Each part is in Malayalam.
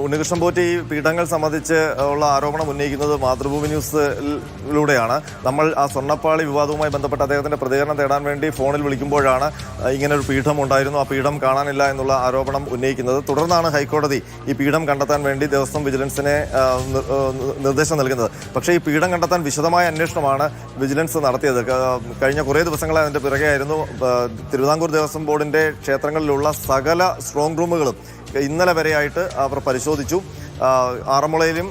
ഉണ്ണികൃഷ്ണൻ പോറ്റി ഈ പീഠങ്ങൾ സംബന്ധിച്ച് ഉള്ള ആരോപണം ഉന്നയിക്കുന്നത് മാതൃഭൂമി ന്യൂസിലൂടെയാണ്. നമ്മൾ ആ സ്വർണ്ണപ്പാളി വിവാദവുമായി ബന്ധപ്പെട്ട് അദ്ദേഹത്തിൻ്റെ പ്രതികരണം തേടാൻ വേണ്ടി ഫോണിൽ വിളിക്കുമ്പോഴാണ് ഇങ്ങനൊരു പീഠം ഉണ്ടായിരുന്നു, ആ പീഠം കാണാനില്ല എന്നുള്ള ആരോപണം ഉന്നയിക്കുന്നത്. തുടർന്നാണ് ഹൈക്കോടതി ഈ പീഠം കണ്ടെത്താൻ വേണ്ടി ദേവസ്വം വിജിലൻസിനെ നിർദ്ദേശം നൽകുന്നത്. പക്ഷേ ഈ പീഠം കണ്ടെത്താൻ വിശദമായ അന്വേഷണമാണ് വിജിലൻസ് നടത്തിയത്. കഴിഞ്ഞ കുറേ ദിവസങ്ങളായി അതിൻ്റെ പിറകെയായിരുന്നു. തിരുവിതാംകൂർ ദേവസ്വം ബോർഡിൻ്റെ ക്ഷേത്രങ്ങളിലുള്ള സകല സ്ട്രോങ് റൂമുകളും ഇന്നലെ വരെയായിട്ട് അവർ പരിശോധിച്ചു. ആറന്മുളയിലും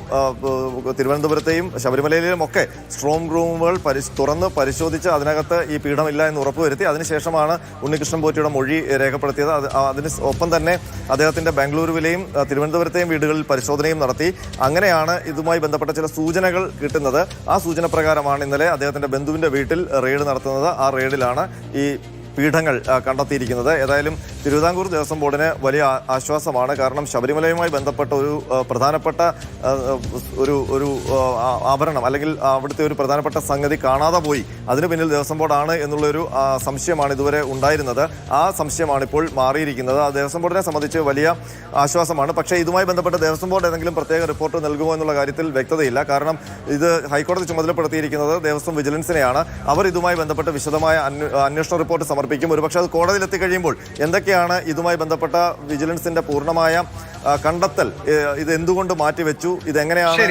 തിരുവനന്തപുരത്തെയും ശബരിമലയിലും ഒക്കെ സ്ട്രോങ് റൂമുകൾ തുറന്ന് പരിശോധിച്ച് അതിനകത്ത് ഈ പീഠമില്ല എന്ന് ഉറപ്പുവരുത്തി. അതിനുശേഷമാണ് ഉണ്ണികൃഷ്ണൻ പോറ്റിയുടെ മൊഴി രേഖപ്പെടുത്തിയത്. അതിന് ഒപ്പം തന്നെ അദ്ദേഹത്തിൻ്റെ ബാംഗ്ലൂരുവിലെയും തിരുവനന്തപുരത്തെയും വീടുകളിൽ പരിശോധനയും നടത്തി. അങ്ങനെയാണ് ഇതുമായി ബന്ധപ്പെട്ട ചില സൂചനകൾ കിട്ടുന്നത്. ആ സൂചന പ്രകാരമാണ് ഇന്നലെ അദ്ദേഹത്തിൻ്റെ ബന്ധുവിൻ്റെ വീട്ടിൽ റെയ്ഡ് നടത്തുന്നത്. ആ റെയ്ഡിലാണ് ഈ പീഠങ്ങൾ കണ്ടെത്തിയിരിക്കുന്നത്. ഏതായാലും തിരുവിതാംകൂർ ദേവസ്വം ബോർഡിന് വലിയ ആശ്വാസമാണ്. കാരണം ശബരിമലയുമായി ബന്ധപ്പെട്ട ഒരു പ്രധാനപ്പെട്ട ഒരു ആഭരണം അല്ലെങ്കിൽ അവിടുത്തെ ഒരു പ്രധാനപ്പെട്ട സംഗതി കാണാതെ പോയി. അതിന് പിന്നിൽ ദേവസ്വം ബോർഡാണ് എന്നുള്ളൊരു സംശയമാണ് ഇതുവരെ ഉണ്ടായിരുന്നത്. ആ സംശയമാണ് ഇപ്പോൾ മാറിയിരിക്കുന്നത്. ആ ദേവസ്വം ബോർഡിനെ സംബന്ധിച്ച് വലിയ ആശ്വാസമാണ്. പക്ഷേ ഇതുമായി ബന്ധപ്പെട്ട് ദേവസ്വം ബോർഡ് ഏതെങ്കിലും പ്രത്യേക റിപ്പോർട്ട് നൽകുമോ എന്നുള്ള കാര്യത്തിൽ വ്യക്തതയില്ല. കാരണം ഇത് ഹൈക്കോടതി ചുമതലപ്പെടുത്തിയിരിക്കുന്നത് ദേവസ്വം വിജിലൻസിനെയാണ്. അവർ ഇതുമായി ബന്ധപ്പെട്ട് വിശദമായ അന്വേഷണ റിപ്പോർട്ട് സമർപ്പിക്കും. ഒരുപക്ഷെ അത് കോടതിയിലെത്തി കഴിയുമ്പോൾ എന്തൊക്കെയാണ് ഇതുമായി ബന്ധപ്പെട്ട വിജിലൻസിന്റെ പൂർണ്ണമായ കണ്ടെത്തൽ, ഇത് എന്തുകൊണ്ട് മാറ്റിവെച്ചു, ഇതെങ്ങനെയാണ്